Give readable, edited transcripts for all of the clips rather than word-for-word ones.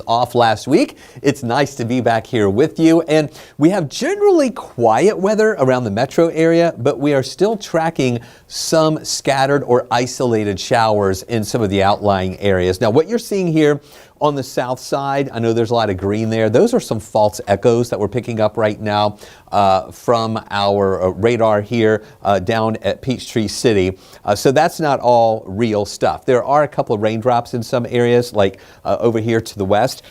Off last week. It's nice to be back here with you, and we have generally quiet weather around the metro area, but we are still tracking some scattered or isolated showers in some of the outlying areas. Now, what you're seeing here on the south side, I know there's a lot of green there. Those are some false echoes that we're picking up right now from our radar here down at Peachtree City. So that's not all real stuff. There are a couple of raindrops in some areas, like over here to the west,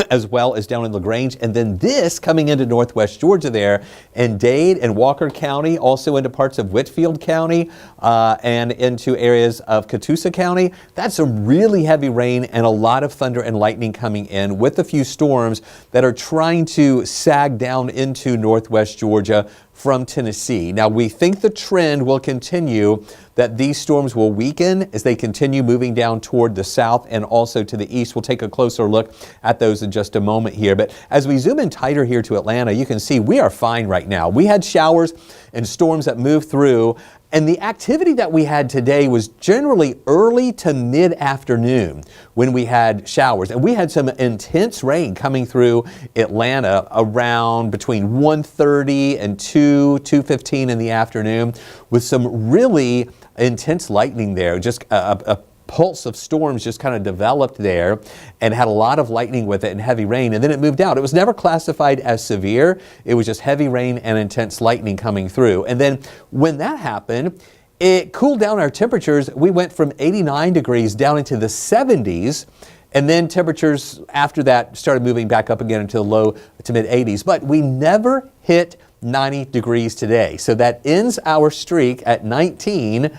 as well as down in LaGrange. And then this coming into northwest Georgia there, and Dade and Walker County, also into parts of Whitfield County and into areas of Catoosa County. That's some really heavy rain and a lot of thunder and lightning coming in with a few storms that are trying to sag down into northwest Georgia from Tennessee. Now, we think the trend will continue, that these storms will weaken as they continue moving down toward the south and also to the east. We'll take a closer look at those in just a moment here. But as we zoom in tighter here to Atlanta, you can see we are fine right now. We had showers and storms that moved through, and the activity that we had today was generally early to mid-afternoon when we had showers. And we had some intense rain coming through Atlanta around between 1:30 and 2:15 in the afternoon, with some really intense lightning there. Just a pulse of storms just kind of developed there and had a lot of lightning with it and heavy rain, and then it moved out. It was never classified as severe. It was just heavy rain and intense lightning coming through. And then when that happened, it cooled down our temperatures. We went from 89 degrees down into the 70s. And then temperatures after that started moving back up again into the low to mid 80s. But we never hit 90 degrees today. So that ends our streak at 19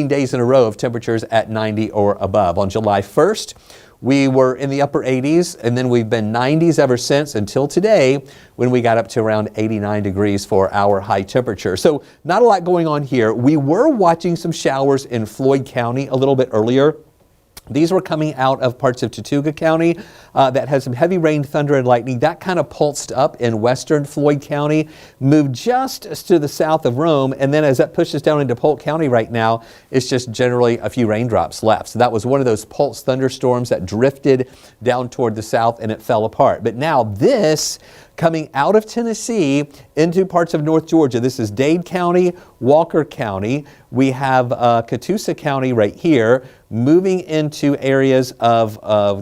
days in a row of temperatures at 90 or above. On July 1st, we were in the upper 80s, and then we've been 90s ever since until today, when we got up to around 89 degrees for our high temperature. So not a lot going on here. We were watching some showers in Floyd County a little bit earlier. These were coming out of parts of Tortuga County that had some heavy rain, thunder, and lightning. That kind of pulsed up in western Floyd County, moved just to the south of Rome, and then as that pushes down into Polk County right now, it's just generally a few raindrops left. So that was one of those pulse thunderstorms that drifted down toward the south and it fell apart. But now this coming out of Tennessee into parts of North Georgia. This is Dade County, Walker County. We have Catoosa County right here, moving into areas of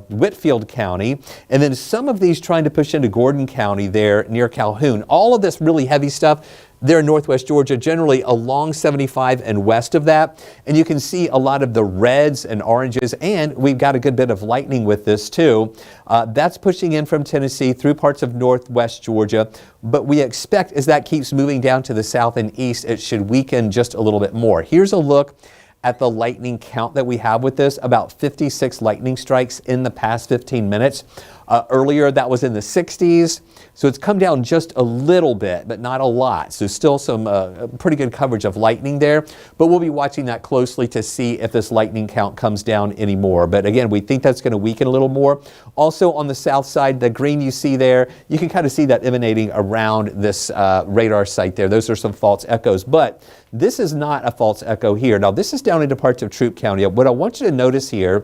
Whitfield County, and then some of these trying to push into Gordon County there near Calhoun. All of this really heavy stuff there in northwest Georgia, generally along 75 and west of that. And you can see a lot of the reds and oranges, and we've got a good bit of lightning with this too. That's pushing in from Tennessee through parts of northwest Georgia. But we expect as that keeps moving down to the south and east, it should weaken just a little bit more. Here's a look at the lightning count that we have with this. About 56 lightning strikes in the past 15 minutes. Earlier that was in the 60s, so it's come down just a little bit, but not a lot. So still some pretty good coverage of lightning there, but we'll be watching that closely to see if this lightning count comes down anymore. But again, we think that's going to weaken a little more. Also on the south side, the green you see there, you can kind of see that emanating around this radar site there. Those are some false echoes, but this is not a false echo here. Now this is down into parts of Troup County. What I want you to notice here,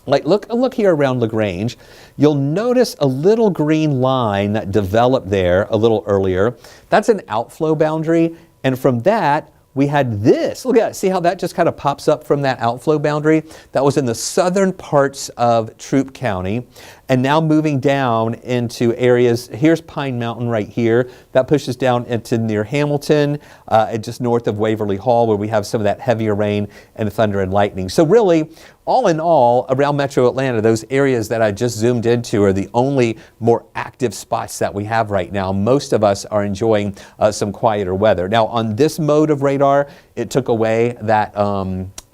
like look here around LaGrange, you'll notice a little green line that developed there a little earlier. That's an outflow boundary, and from that we had this. Look at it. See how that just kind of pops up from that outflow boundary? That was in the southern parts of Troup County, and now moving down into areas. Here's Pine Mountain right here. That pushes down into near Hamilton, and just north of Waverly Hall, where we have some of that heavier rain and thunder and lightning. So really, all in all, around Metro Atlanta, those areas that I just zoomed into are the only more active spots that we have right now. Most of us are enjoying some quieter weather. Now, on this mode of radar, it took away that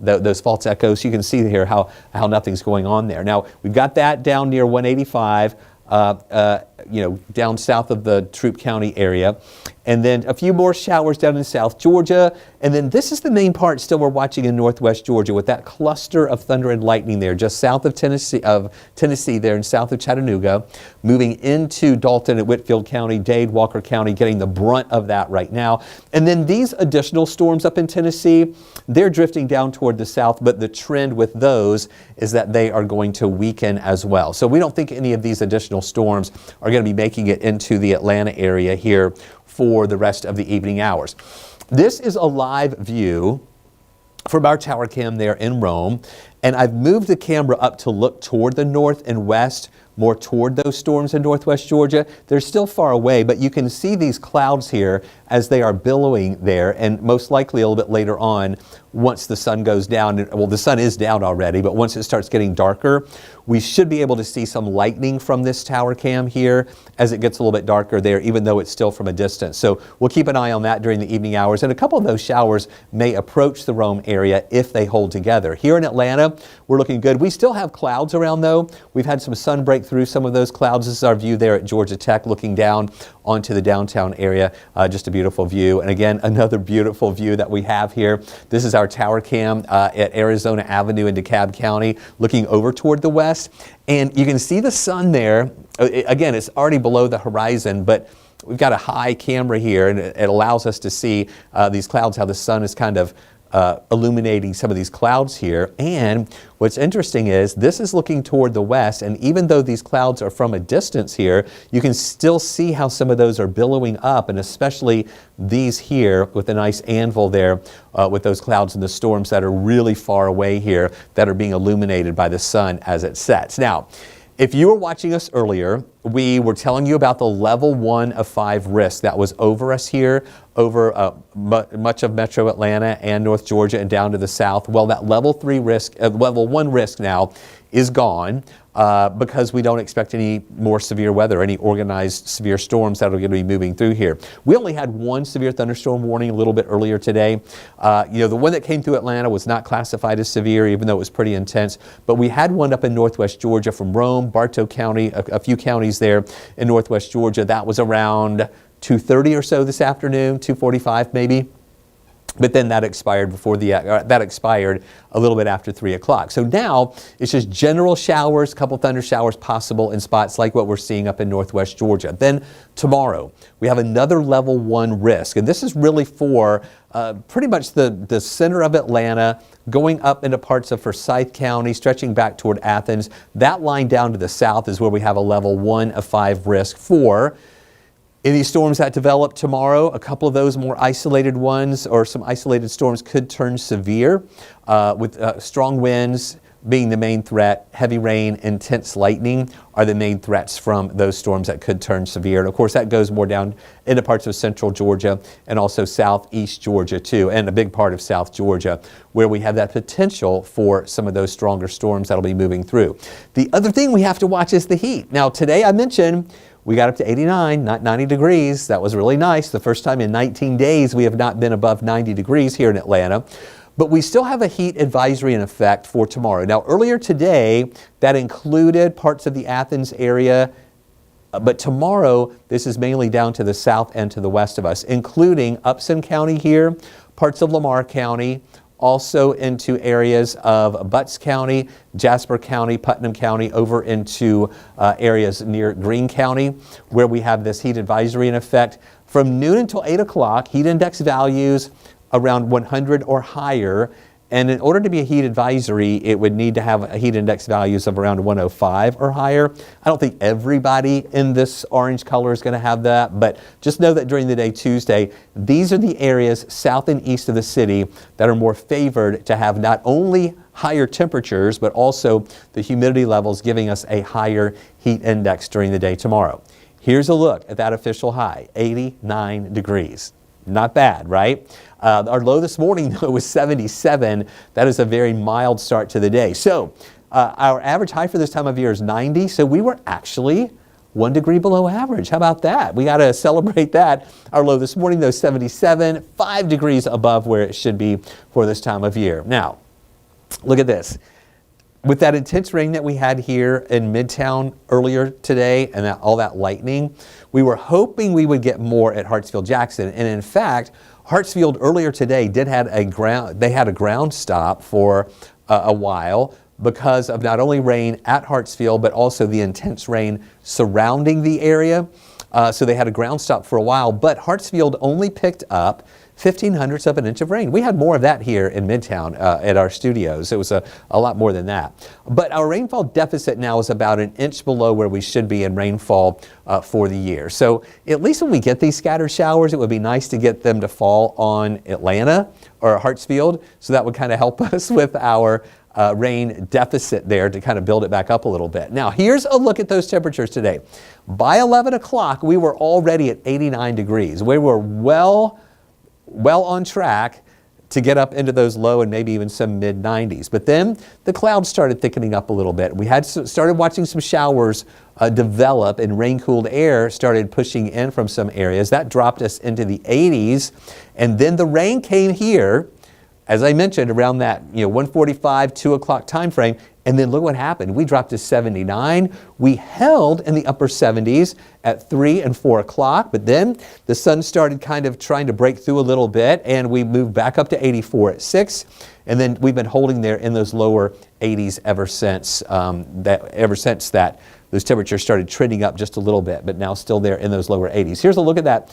those false echoes. You can see here how nothing's going on there. Now, we've got that down near 185. down south of the Troup County area. And then a few more showers down in South Georgia. And then this is the main part still we're watching in Northwest Georgia with that cluster of thunder and lightning there just south of Tennessee there and south of Chattanooga, moving into Dalton and Whitfield County, Dade, Walker County, getting the brunt of that right now. And then these additional storms up in Tennessee, they're drifting down toward the south, but the trend with those is that they are going to weaken as well. So we don't think any of these additional storms are going to be making it into the Atlanta area here for the rest of the evening hours. This is a live view from our tower cam there in Rome, and I've moved the camera up to look toward the north and west, more toward those storms in Northwest Georgia. They're still far away, but you can see these clouds here as they are billowing there, and most likely a little bit later on, once the sun goes down, well, the sun is down already, but once it starts getting darker, we should be able to see some lightning from this tower cam here as it gets a little bit darker there, even though it's still from a distance. So we'll keep an eye on that during the evening hours, and a couple of those showers may approach the Rome area if they hold together. Here in Atlanta, we're looking good. We still have clouds around though. We've had some sun break through some of those clouds. This is our view there at Georgia Tech looking down onto the downtown area. Just a beautiful view. And again, another beautiful view that we have here. This is our tower cam at Arizona Avenue in DeKalb County looking over toward the west. And you can see the sun there. Again, it's already below the horizon, but we've got a high camera here and it allows us to see these clouds, how the sun is kind of illuminating some of these clouds here. And what's interesting is this is looking toward the west, and even though these clouds are from a distance here, you can still see how some of those are billowing up, and especially these here with a nice anvil there with those clouds and the storms that are really far away here that are being illuminated by the sun as it sets. Now, if you were watching us earlier, we were telling you about the level 1 of 5 risk that was over us here, over much of Metro Atlanta and North Georgia and down to the south. Well, that level 1 risk now is gone because we don't expect any more severe weather, any organized severe storms that are going to be moving through here. We only had one severe thunderstorm warning a little bit earlier today. The one that came through Atlanta was not classified as severe, even though it was pretty intense. But we had one up in Northwest Georgia from Rome, Bartow County, a few counties there in Northwest Georgia. That was around 2:30 or so this afternoon, 2:45 maybe. But then that expired that expired a little bit after 3 o'clock. So now it's just general showers, a couple thunder showers possible in spots like what we're seeing up in Northwest Georgia. Then tomorrow we have another level 1 risk, and this is really for pretty much the center of Atlanta, going up into parts of Forsyth County, stretching back toward Athens. That line down to the south is where we have a level 1 of 5 risk for. Any storms that develop tomorrow, a couple of those more isolated ones or some isolated storms could turn severe with strong winds being the main threat. Heavy rain, intense lightning are the main threats from those storms that could turn severe. And of course that goes more down into parts of central Georgia and also southeast Georgia too, and a big part of South Georgia where we have that potential for some of those stronger storms that'll be moving through. The other thing we have to watch is the heat. Now today I mentioned we got up to 89, not 90 degrees. That was really nice. The first time in 19 days we have not been above 90 degrees here in Atlanta. But we still have a heat advisory in effect for tomorrow. Now earlier today, that included parts of the Athens area, but tomorrow this is mainly down to the south and to the west of us, including Upson County here, parts of Lamar County, also into areas of Butts County, Jasper County, Putnam County, over into areas near Greene County, where we have this heat advisory in effect. From noon until 8 o'clock, heat index values around 100 or higher. And in order to be a heat advisory, it would need to have a heat index values of around 105 or higher. I don't think everybody in this orange color is going to have that, but just know that during the day Tuesday, these are the areas south and east of the city that are more favored to have not only higher temperatures, but also the humidity levels giving us a higher heat index during the day tomorrow. Here's a look at that official high, 89 degrees. Not bad, right? Our low this morning, though, was 77. That is a very mild start to the day. So our average high for this time of year is 90. So we were actually 1 degree below average. How about that? We got to celebrate that. Our low this morning, though, 77, 5 degrees above where it should be for this time of year. Now, look at this. with that intense rain that we had here in Midtown earlier today and all that lightning, we were hoping we would get more at Hartsfield-Jackson. And in fact, Hartsfield earlier today they had a ground stop for a while because of not only rain at Hartsfield, but also the intense rain surrounding the area. So they had a ground stop for a while, but Hartsfield only picked up 0.15 of an inch of rain. We had more of that here in Midtown at our studios. It was a lot more than that. But our rainfall deficit now is about an inch below where we should be in rainfall for the year. So at least when we get these scattered showers, it would be nice to get them to fall on Atlanta or Hartsfield. So that would kind of help us with our rain deficit there to kind of build it back up a little bit. Now, here's a look at those temperatures today. By 11 o'clock, we were already at 89 degrees. We were well on track to get up into those low and maybe even some mid 90s. But then the clouds started thickening up a little bit. We had started watching some showers develop, and rain-cooled air started pushing in from some areas. That dropped us into the 80s. And then the rain came here, as I mentioned, around that 1:45, 2 o'clock time frame. And then look what happened. We dropped to 79. We held in the upper 70s at 3 and 4 o'clock, but then the sun started kind of trying to break through a little bit, and we moved back up to 84 at 6. And then we've been holding there in those lower 80s ever since that those temperatures started trending up just a little bit, but now still there in those lower 80s. Here's a look at that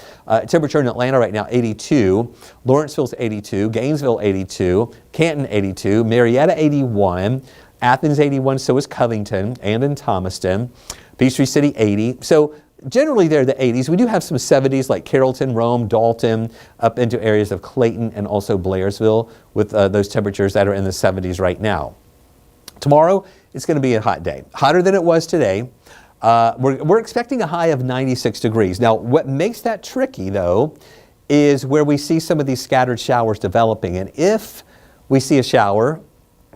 temperature in Atlanta right now, 82. Lawrenceville's 82. Gainesville, 82. Canton, 82. Marietta, 81. Athens, 81. So is Covington and in Thomaston. Peachtree City, 80. So generally they're the 80s. We do have some 70s like Carrollton, Rome, Dalton, up into areas of Clayton and also Blairsville with those temperatures that are in the 70s right now. Tomorrow, it's going to be a hot day. Hotter than it was today. We're expecting a high of 96 degrees. Now, what makes that tricky, though, is where we see some of these scattered showers developing. And if we see a shower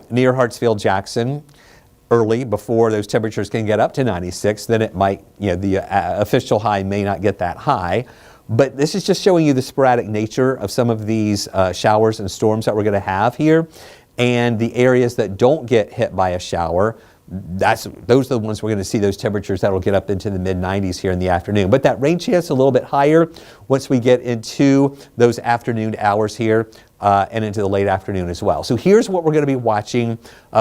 near Hartsfield-Jackson early before those temperatures can get up to 96, then it might, the official high may not get that high. But this is just showing you the sporadic nature of some of these showers and storms that we're going to have here. And the areas that don't get hit by a shower, those are the ones we're going to see those temperatures that will get up into the mid 90s here in the afternoon. But that rain chance a little bit higher once we get into those afternoon hours here and into the late afternoon as well. So here's what we're going to be watching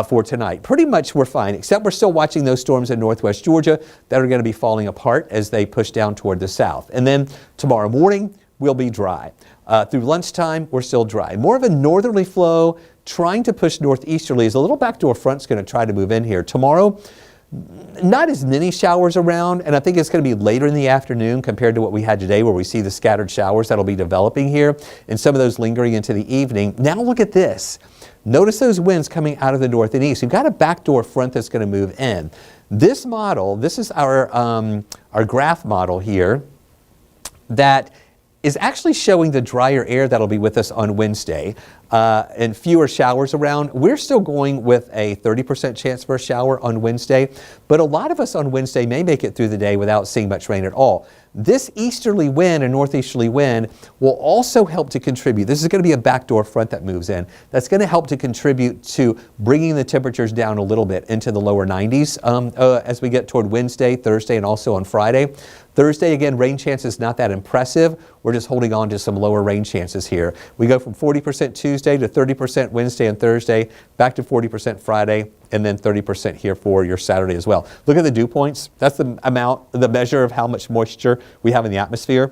for tonight. Pretty much we're fine, except we're still watching those storms in northwest Georgia that are going to be falling apart as they push down toward the south. And then tomorrow morning, we'll be dry. Through lunchtime, we're still dry. More of a northerly flow trying to push northeasterly as a little backdoor front's going to try to move in here. Tomorrow, not as many showers around, and I think it's going to be later in the afternoon compared to what we had today where we see the scattered showers that'll be developing here and some of those lingering into the evening. Now look at this. Notice those winds coming out of the north and east. We've got a backdoor front that's going to move in. This model, this is our graph model here that is actually showing the drier air that'll be with us on Wednesday and fewer showers around. We're still going with a 30% chance for a shower on Wednesday, but a lot of us on Wednesday may make it through the day without seeing much rain at all. This easterly wind and northeasterly wind will also help to contribute. This is going to be a backdoor front that moves in. That's going to help to contribute to bringing the temperatures down a little bit into the lower 90s as we get toward Wednesday, Thursday, and also on Friday. Thursday, again, rain chances not that impressive. We're just holding on to some lower rain chances here. We go from 40% Tuesday to 30% Wednesday and Thursday, back to 40% Friday, and then 30% here for your Saturday as well. Look at the dew points. That's the measure of how much moisture we have in the atmosphere.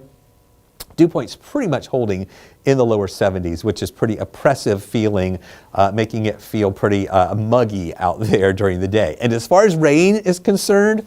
Dew points pretty much holding in the lower 70s, which is pretty oppressive feeling, making it feel pretty muggy out there during the day. And as far as rain is concerned,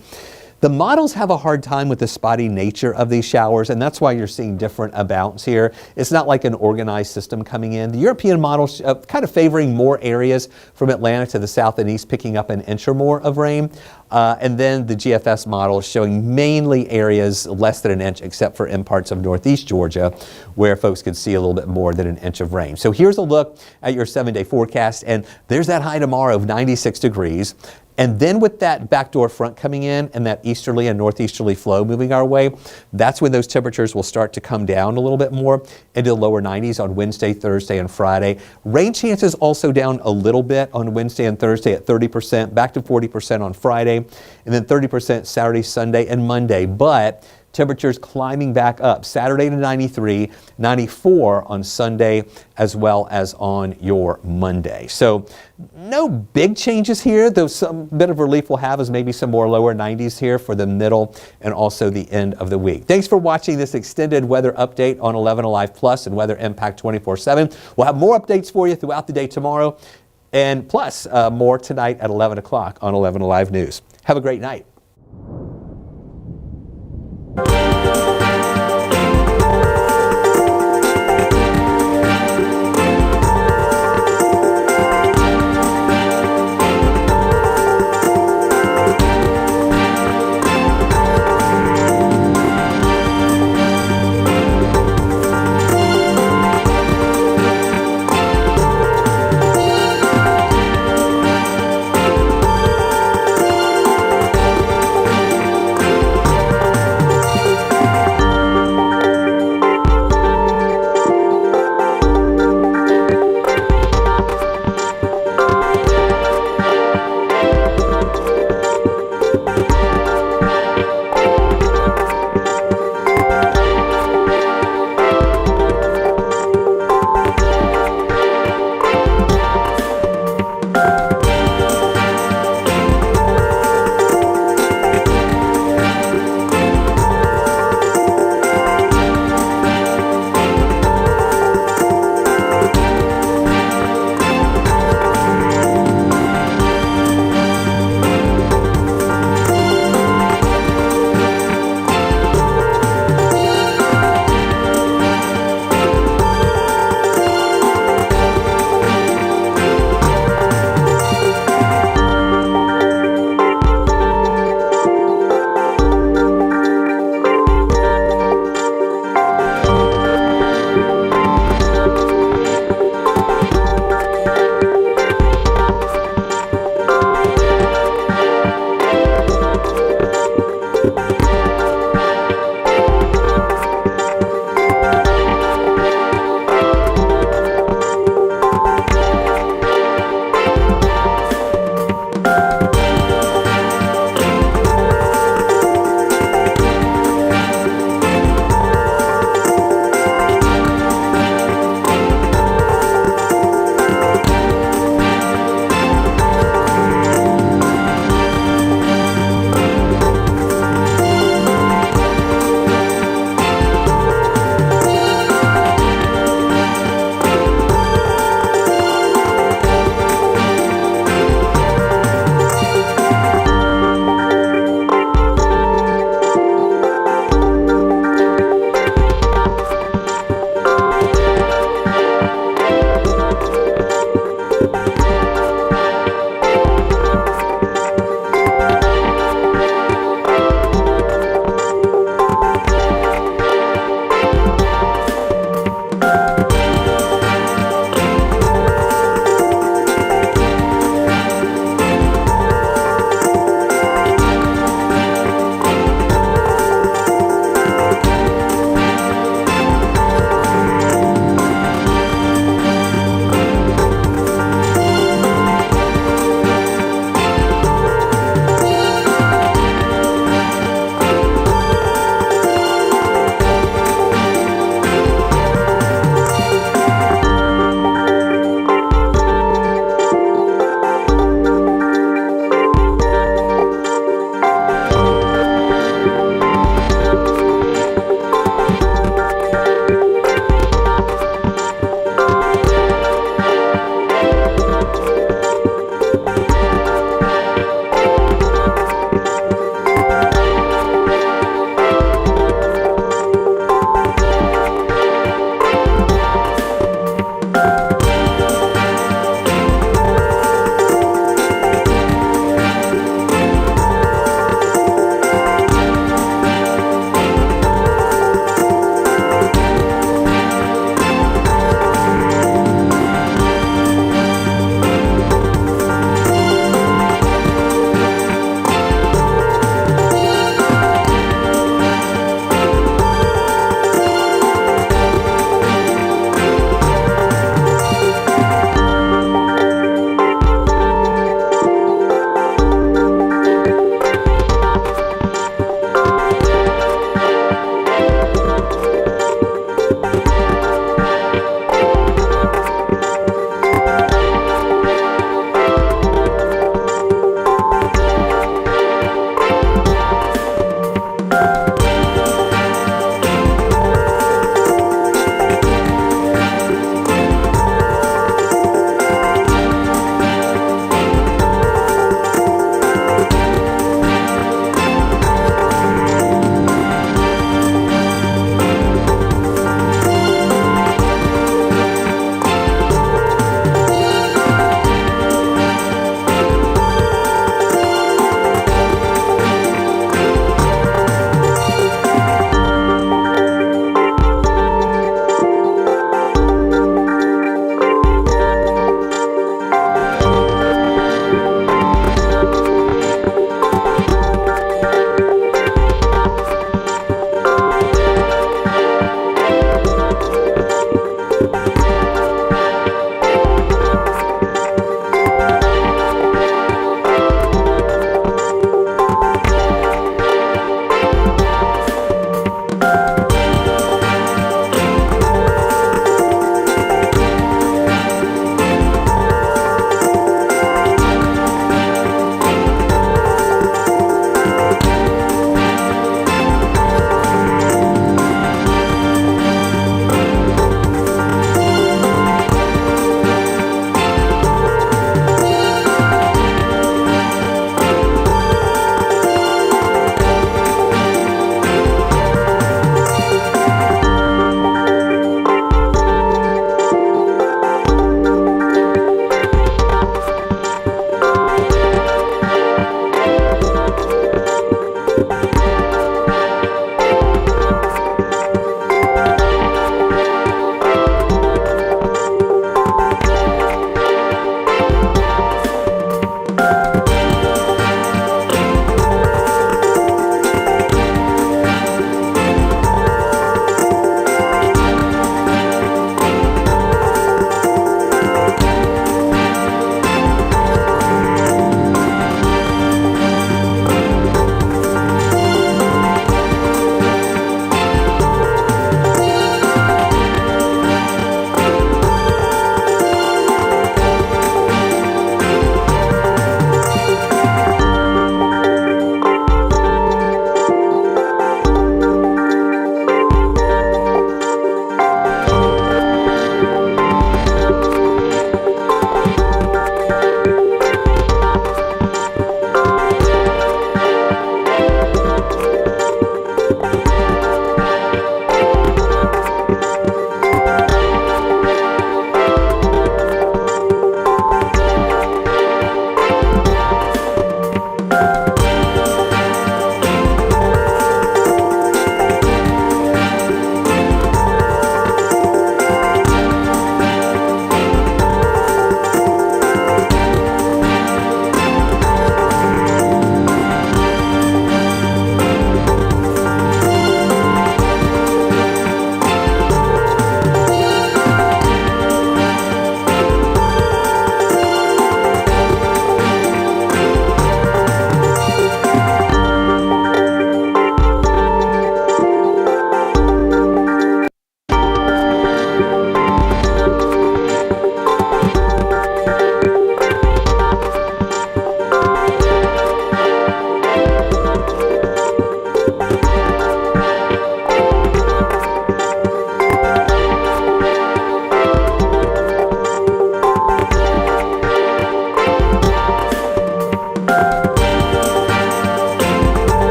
the models have a hard time with the spotty nature of these showers, and that's why you're seeing different amounts here. It's not like an organized system coming in. The European models kind of favoring more areas from Atlanta to the south and east, picking up an inch or more of rain. And then the GFS model is showing mainly areas less than an inch, except for in parts of northeast Georgia, where folks could see a little bit more than an inch of rain. So here's a look at your 7-day forecast, and there's that high tomorrow of 96 degrees. And then with that backdoor front coming in and that easterly and northeasterly flow moving our way, that's when those temperatures will start to come down a little bit more into the lower 90s on Wednesday, Thursday, and Friday. Rain chances also down a little bit on Wednesday and Thursday at 30%, back to 40% on Friday, and then 30% Saturday, Sunday, and Monday. But temperatures climbing back up. Saturday to 93, 94 on Sunday, as well as on your Monday. So no big changes here, though some bit of relief we'll have is maybe some more lower 90s here for the middle and also the end of the week. Thanks for watching this extended weather update on 11 Alive Plus and Weather Impact 24/7. We'll have more updates for you throughout the day tomorrow, and plus more tonight at 11 o'clock on 11 Alive News. Have a great night.